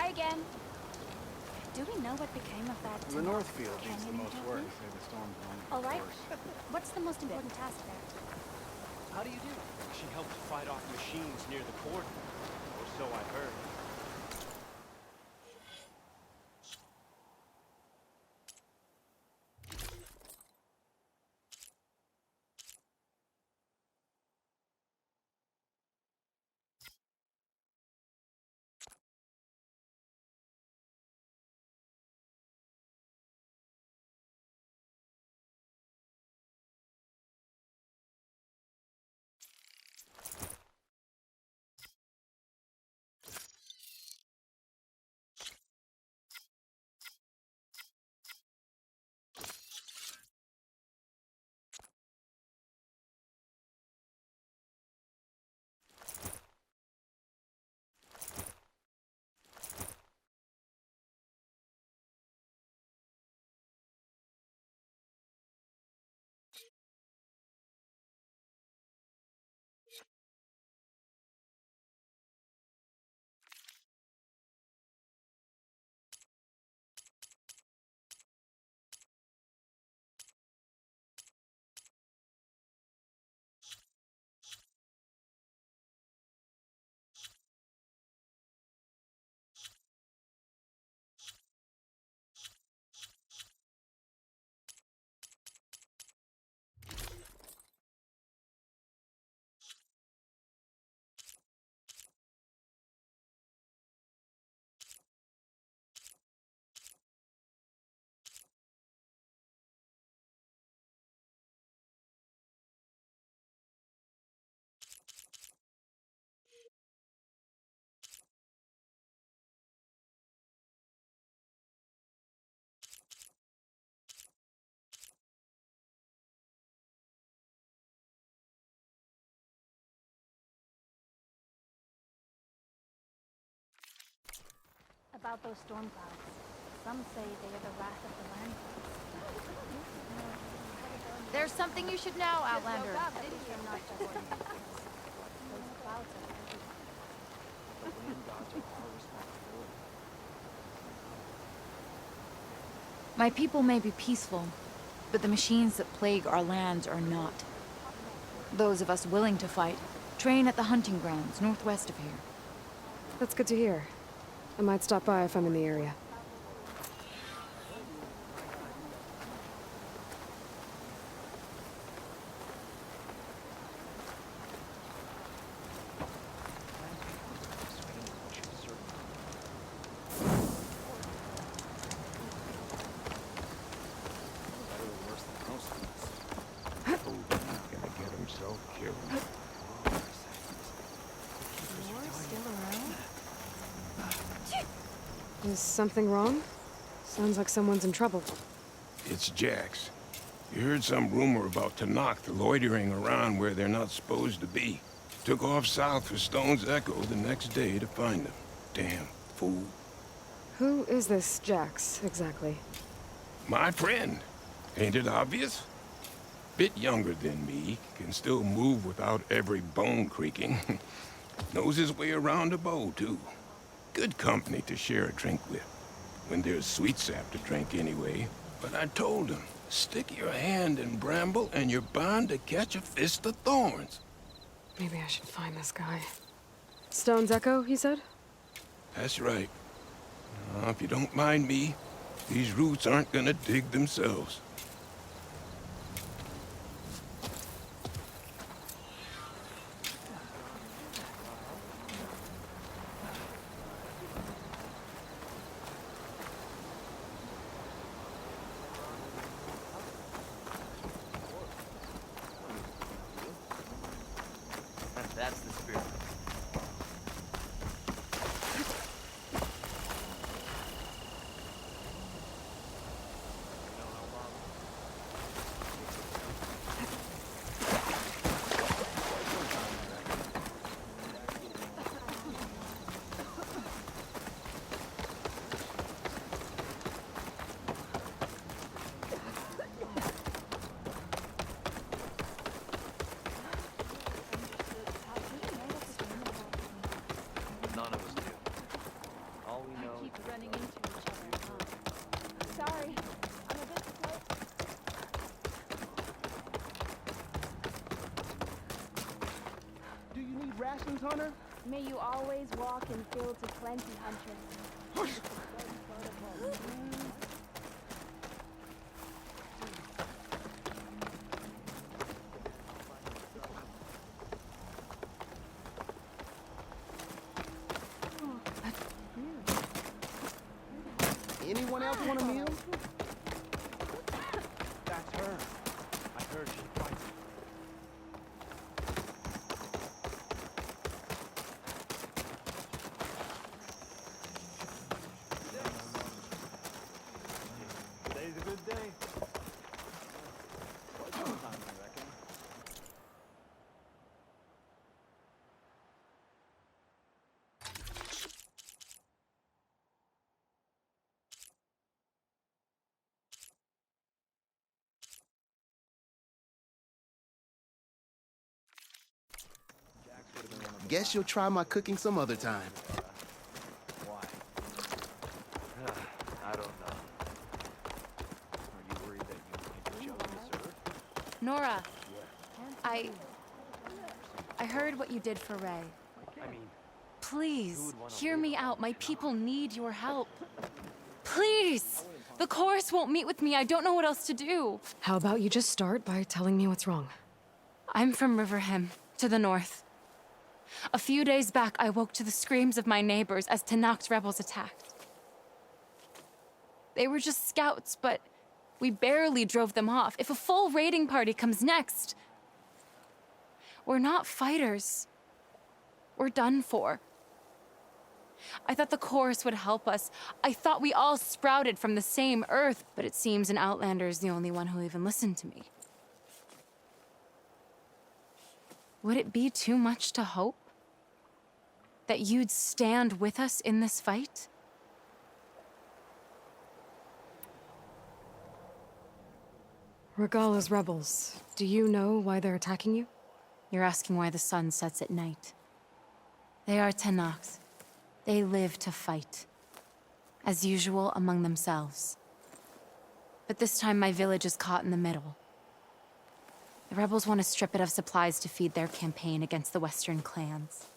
again. Do we know what became of that? The Northfield needs the canyon most interview? work. They say the storm's going All right. worse. What's the most important task there? How do you do? She helped fight off machines near the cordon, or so I heard. About those storm clouds. Some say they are the wrath of the land. There's something you should know, Outlander. At least they're not just ordinary things. Those clouds are everywhere. The land gods are our responsibility. My people may be peaceful, but the machines that plague our lands are not. Those of us willing to fight train at the hunting grounds northwest of here. That's good to hear. I might stop by if I'm in the area. Is something wrong? Sounds like someone's in trouble. It's Jax. You heard some rumor about Tanakh loitering around where they're not supposed to be. Took off south for Stone's Echo the next day to find them. Damn fool. Who is this Jax, exactly? My friend. Ain't it obvious? Bit younger than me, can still move without every bone creaking. Knows his way around a bow, too. Good company to share a drink with. When there's sweet sap to drink anyway. But I told him, stick your hand in bramble and you're bound to catch a fist of thorns. Maybe I should find this guy. Stone's Echo, he said? That's right. Now, if you don't mind me, these roots aren't gonna dig themselves. That's the spirit. rations, Hunter? May you always walk in fields of plenty, Huntress. Anyone else want a meal? That's her. I heard she fights. Today's a good day. Quite some time, I reckon. Guess you'll try my cooking some other time. Why? I don't know. Are you worried that you hit Joe deserve? Nora, I heard what you did for Ray. I mean, Please, hear me out. My people need your help. Please! The chorus won't meet with me. I don't know what else to do. How about you just start by telling me what's wrong? I'm from Riverham, to the north. A few days back, I woke to the screams of my neighbors as Tanak's rebels attacked. They were just scouts, but we barely drove them off. If a full raiding party comes next, we're not fighters. We're done for. I thought the chorus would help us. I thought we all sprouted from the same earth, but it seems an Outlander is the only one who'll even listen to me. Would it be too much to hope that you'd stand with us in this fight? Regala's rebels. Do you know why they're attacking you? You're asking why the sun sets at night. They are Tanaks. They live to fight. As usual, among themselves. But this time my village is caught in the middle. The rebels want to strip it of supplies to feed their campaign against the western clans.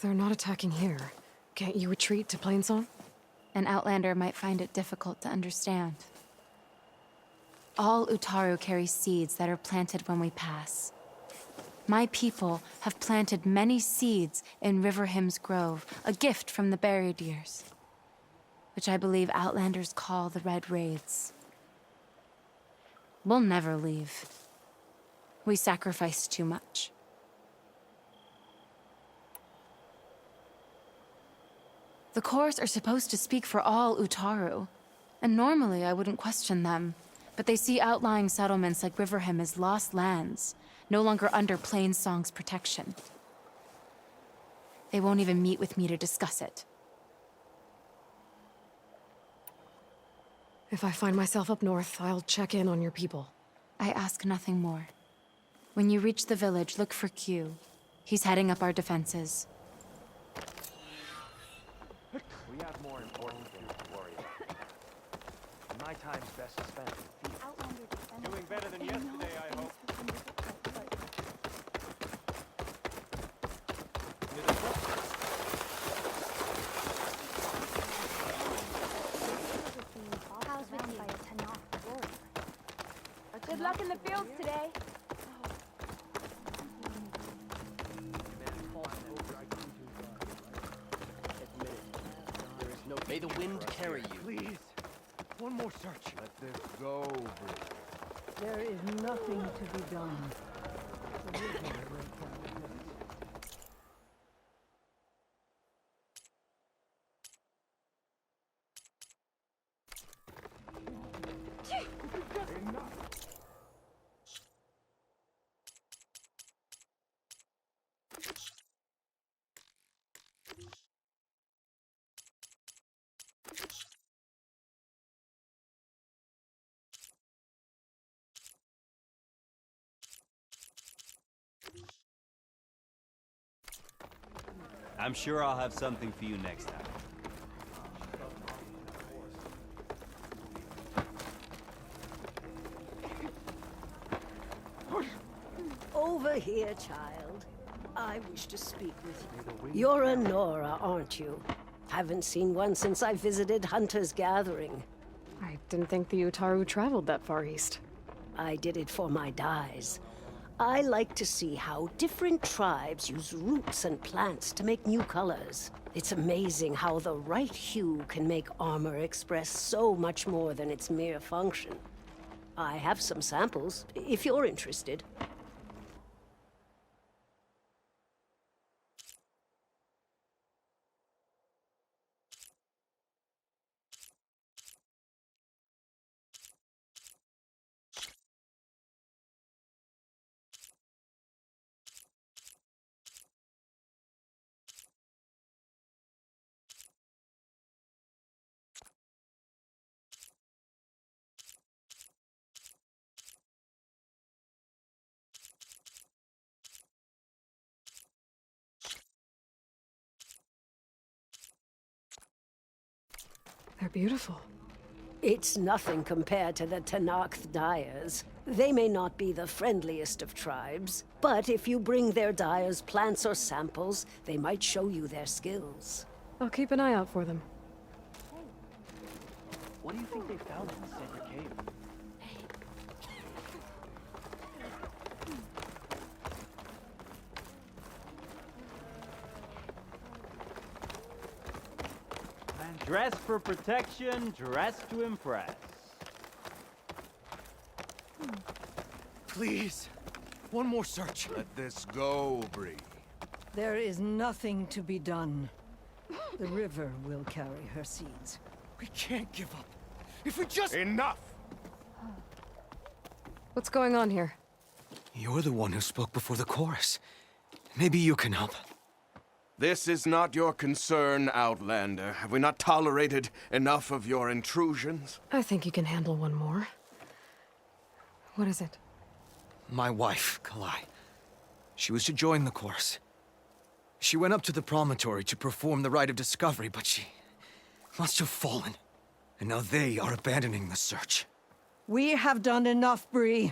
They're not attacking here. Can't you retreat to Plainsong? An Outlander might find it difficult to understand. All Utaru carry seeds that are planted when we pass. My people have planted many seeds in Riverhim's Grove, a gift from the buried years, which I believe Outlanders call the Red Raids. We'll never leave. We sacrificed too much. The chorus are supposed to speak for all Utaru, and normally I wouldn't question them, but they see outlying settlements like Riverham as lost lands, no longer under Plainsong's protection. They won't even meet with me to discuss it. If I find myself up north, I'll check in on your people. I ask nothing more. When you reach the village, look for Q. He's heading up our defenses. we have more important things to worry about. And my time's best spent in the field. Doing better than yesterday, I hope. House ran by a Tanakh warrior. Good luck in the fields today. May the wind carry you. Please, one more search. Let this go, Bridget. There is nothing to be done. I'm sure I'll have something for you next time. Over here, child. I wish to speak with you. You're a Nora, aren't you? Haven't seen one since I visited Hunter's Gathering. I didn't think the Utaru traveled that far east. I did it for my dyes. I like to see how different tribes use roots and plants to make new colors. It's amazing how the right hue can make armor express so much more than its mere function. I have some samples, if you're interested. They're beautiful. It's nothing compared to the Tanakh dyers. They may not be the friendliest of tribes, but if you bring their dyers plants or samples, they might show you their skills. I'll keep an eye out for them. What do you think they found in the sacred cave? Dress for protection, dress to impress. Please, one more search. Let this go, Bree. There is nothing to be done. The river will carry her seeds. We can't give up. If we just... Enough! What's going on here? You're the one who spoke before the chorus. Maybe you can help. This is not your concern, Outlander. Have we not tolerated enough of your intrusions? I think you can handle one more. What is it? My wife, Kalai. She was to join the chorus. She went up to the promontory to perform the rite of discovery, but she must have fallen. And now they are abandoning the search. We have done enough, Bree.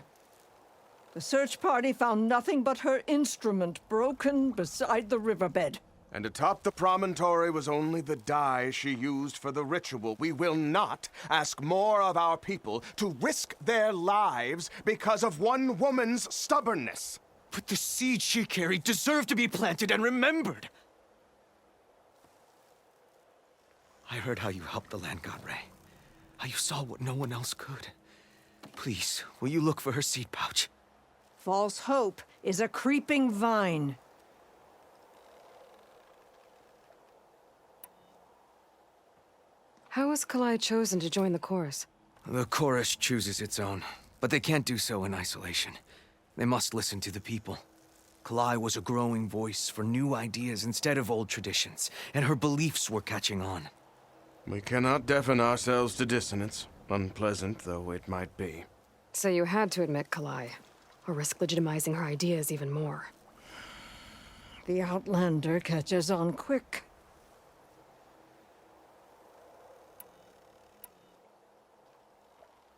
The search party found nothing but her instrument broken beside the riverbed. And atop the promontory was only the dye she used for the ritual. We will not ask more of our people to risk their lives because of one woman's stubbornness. But the seed she carried deserved to be planted and remembered. I heard how you helped the land god Ray. How you saw what no one else could. Please, will you look for her seed pouch? False hope is a creeping vine. How was Kalai chosen to join the chorus? The chorus chooses its own, but they can't do so in isolation. They must listen to the people. Kalai was a growing voice for new ideas instead of old traditions, and her beliefs were catching on. We cannot deafen ourselves to dissonance, unpleasant though it might be. So you had to admit Kalai, or risk legitimizing her ideas even more. The Outlander catches on quick.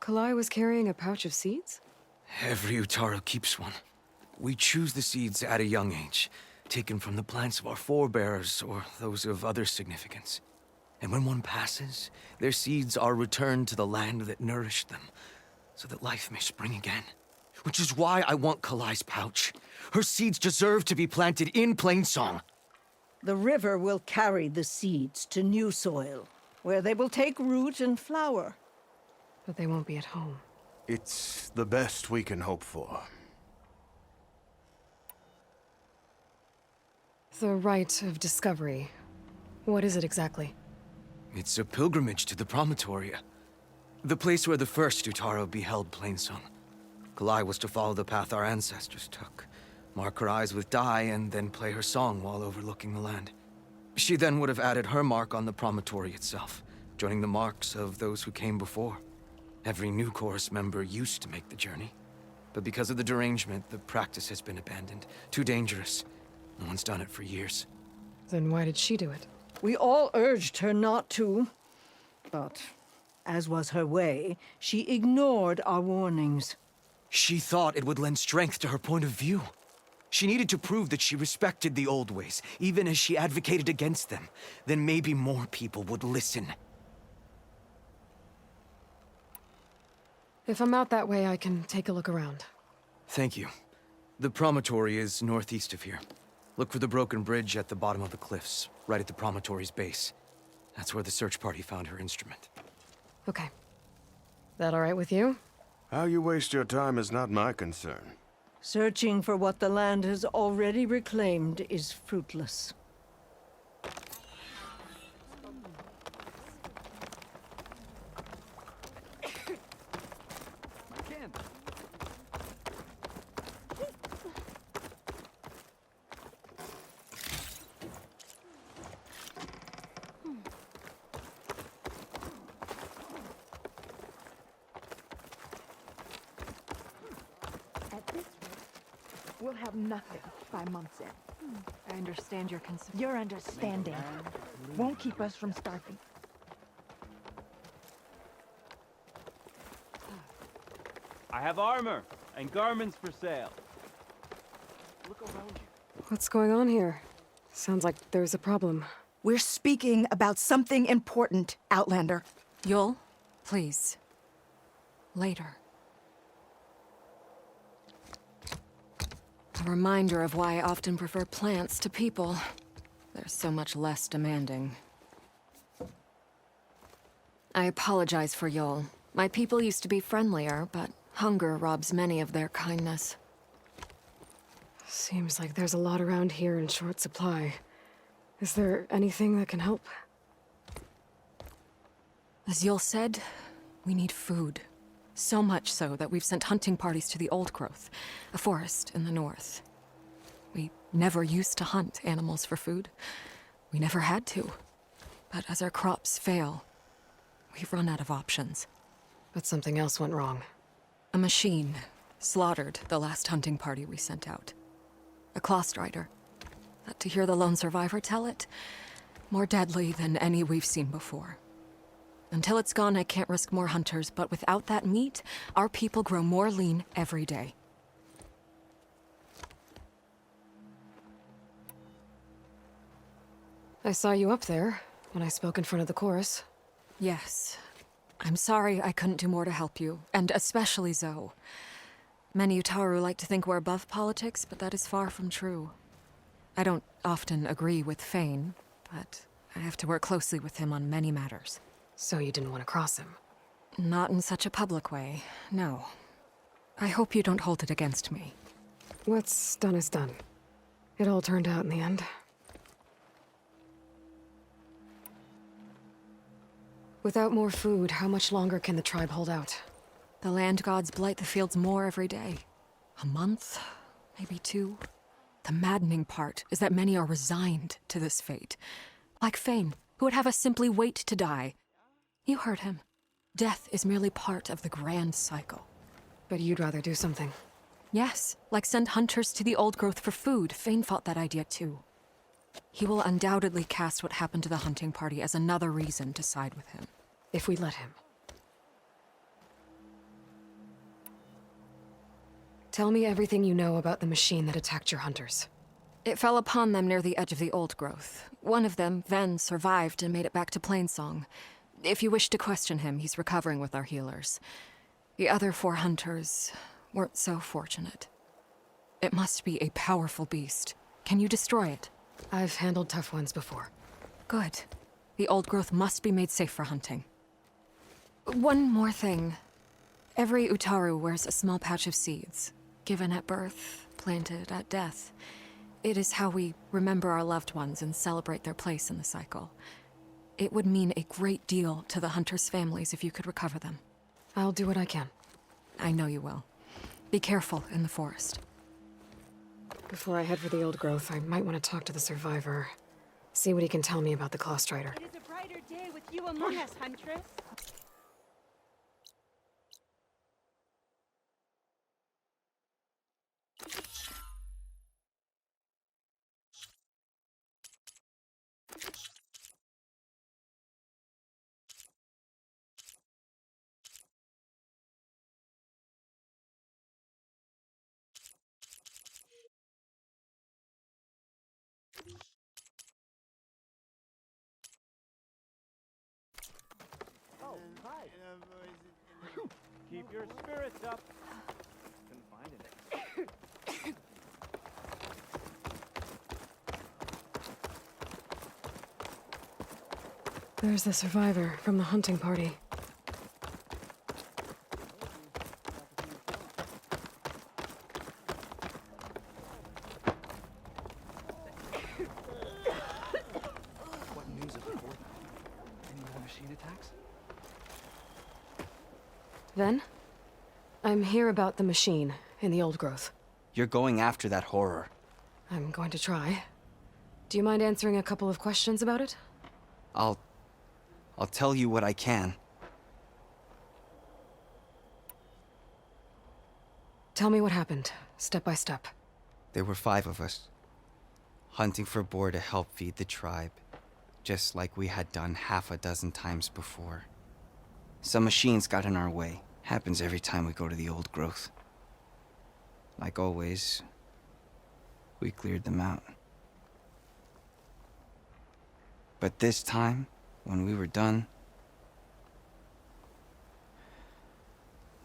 Kalai was carrying a pouch of seeds? Every Utaru keeps one. We choose the seeds at a young age, taken from the plants of our forebears or those of other significance. And when one passes, their seeds are returned to the land that nourished them, so that life may spring again. Which is why I want Kalai's pouch. Her seeds deserve to be planted in Plainsong. The river will carry the seeds to new soil, where they will take root and flower. But they won't be at home. It's the best we can hope for. The rite of discovery. What is it exactly? It's a pilgrimage to the Promontoria. The place where the first Utaru beheld Plainsong. Kalai was to follow the path our ancestors took. Mark her eyes with dye and then play her song while overlooking the land. She then would have added her mark on the promontory itself, joining the marks of those who came before. Every new chorus member used to make the journey. But because of the derangement, the practice has been abandoned. Too dangerous. No one's done it for years. Then why did she do it? We all urged her not to. But, as was her way, she ignored our warnings. She thought it would lend strength to her point of view. She needed to prove that she respected the old ways, even as she advocated against them. Then maybe more people would listen. If I'm out that way, I can take a look around. Thank you. The promontory is northeast of here. Look for the broken bridge at the bottom of the cliffs, right at the promontory's base. That's where the search party found her instrument. Okay. That all right with you? How you waste your time is not my concern. Searching for what the land has already reclaimed is fruitless. At this rate, we'll have nothing by month's end. I understand your concern. Your understanding won't keep us from starving. I have armor and garments for sale. Look around you. What's going on here? Sounds like there's a problem. We're speaking about something important, Outlander. Yul, please. Later. A reminder of why I often prefer plants to people. They're so much less demanding. I apologize for Yul. My people used to be friendlier, but hunger robs many of their kindness. Seems like there's a lot around here in short supply. Is there anything that can help? As Yul said, we need food. So much so that we've sent hunting parties to the Old Growth, a forest in the north. We never used to hunt animals for food. We never had to. But as our crops fail, we've run out of options. But something else went wrong. A machine slaughtered the last hunting party we sent out. A claw strider. But to hear the lone survivor tell it, more deadly than any we've seen before. Until it's gone, I can't risk more hunters, but without that meat, our people grow more lean every day. I saw you up there when I spoke in front of the chorus. Yes. I'm sorry I couldn't do more to help you, and especially Zoe. Many Utaru like to think we're above politics, but that is far from true. I don't often agree with Fane, but I have to work closely with him on many matters. So you didn't want to cross him? Not in such a public way, no. I hope you don't hold it against me. What's done is done. It all turned out in the end. Without more food, how much longer can the tribe hold out? The land gods blight the fields more every day. A month, maybe 2. The maddening part is that many are resigned to this fate. Like Fane, who would have us simply wait to die. You heard him. Death is merely part of the grand cycle. But you'd rather do something. Yes, like send hunters to the Old Growth for food. Fane fought that idea too. He will undoubtedly cast what happened to the hunting party as another reason to side with him. If we let him. Tell me everything you know about the machine that attacked your hunters. It fell upon them near the edge of the Old Growth. One of them, Ven, survived and made it back to Plainsong. If you wish to question him, he's recovering with our healers. The other 4 hunters weren't so fortunate. It must be a powerful beast. Can you destroy it? I've handled tough ones before. Good. The Old Growth must be made safe for hunting. One more thing. Every Utaru wears a small pouch of seeds, given at birth, planted at death. It is how we remember our loved ones and celebrate their place in the cycle. It would mean a great deal to the hunters' families if you could recover them. I'll do what I can. I know you will. Be careful in the forest. Before I head for the Old Growth, I might want to talk to the survivor. See what he can tell me about the Claw Strider. It is a brighter day with you among us, Huntress. Keep your spirits up. Couldn't find it. There's the survivor from the hunting party. What news of before that? Any more machine attacks? Then, I'm here about the machine in the old growth. You're going after that horror. I'm going to try. Do you mind answering a couple of questions about it? I'll tell you what I can. Tell me what happened, step by step. There were 5 of us, hunting for boar to help feed the tribe, just like we had done half a dozen times before. Some machines got in our way. Happens every time we go to the old growth. Like always, we cleared them out. But this time, when we were done,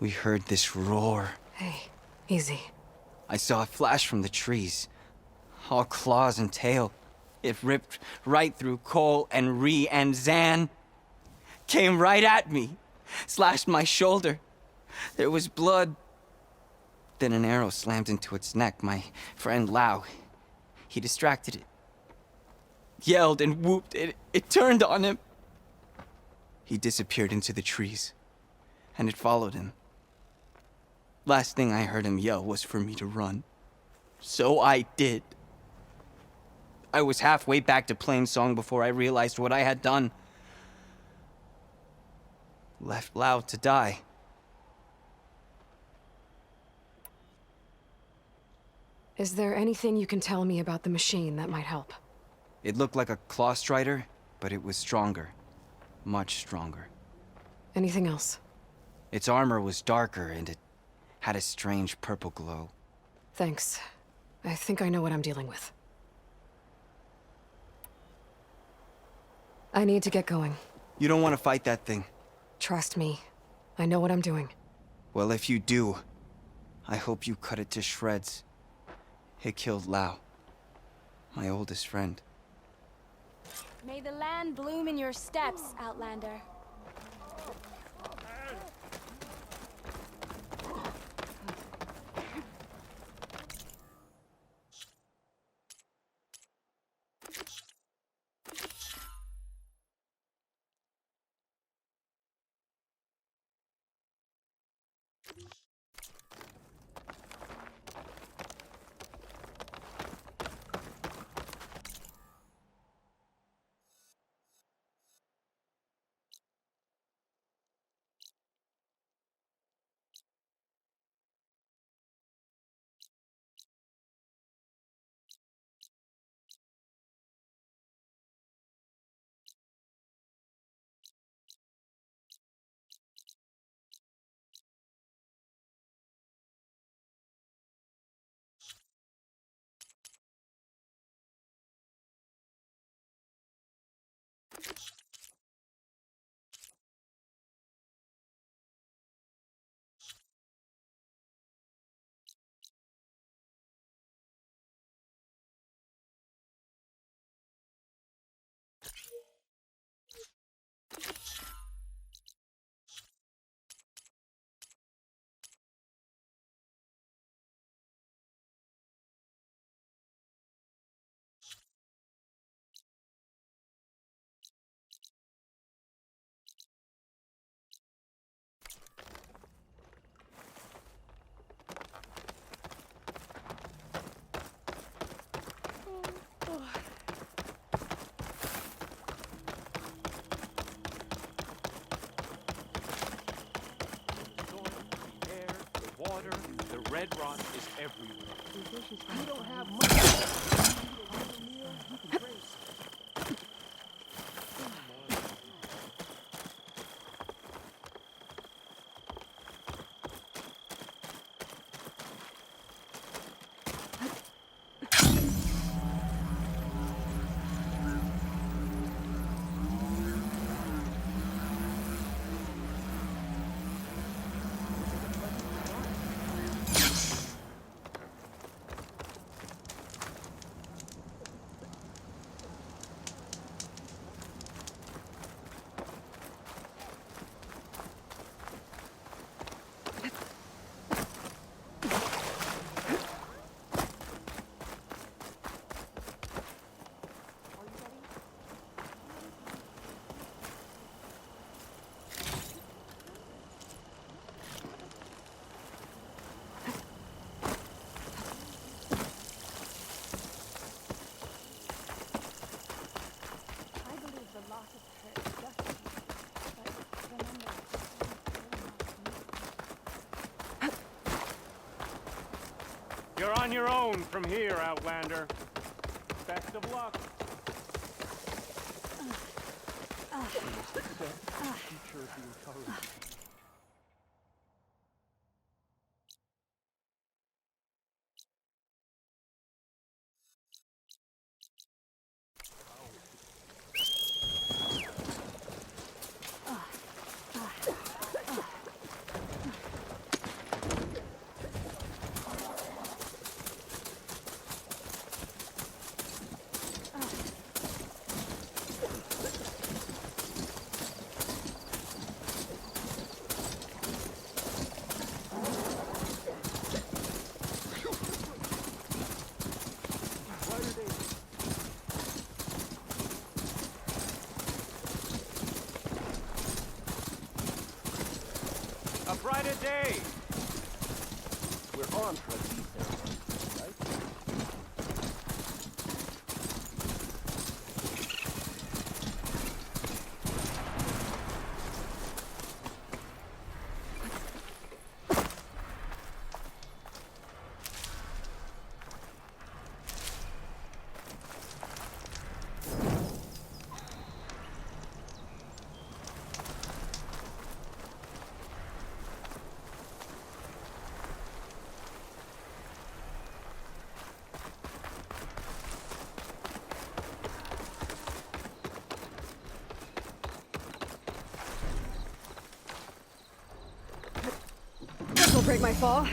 we heard this roar. Hey, easy. I saw a flash from the trees, all claws and tail. It ripped right through Cole and Ree, and Zan came right at me, slashed my shoulder. There was blood. Then an arrow slammed into its neck. My friend Lau, he distracted it. Yelled and whooped. It turned on him. He disappeared into the trees, and it followed him. Last thing I heard him yell was for me to run. So I did. I was halfway back to Plainsong before I realized what I had done. Left Lau to die. Is there anything you can tell me about the machine that might help? It looked like a claw strider, but it was stronger. Much stronger. Anything else? Its armor was darker, and it had a strange purple glow. Thanks. I think I know what I'm dealing with. I need to get going. You don't want to fight that thing. Trust me. I know what I'm doing. Well, if you do, I hope you cut it to shreds. It killed Lau, my oldest friend. May the land bloom in your steps, Outlander. The red rot is everywhere. You don't have much. You're on your own from here, Outlander. Best of luck. A brighter day! We're on for a tea ceremony, right? This'll break my fall.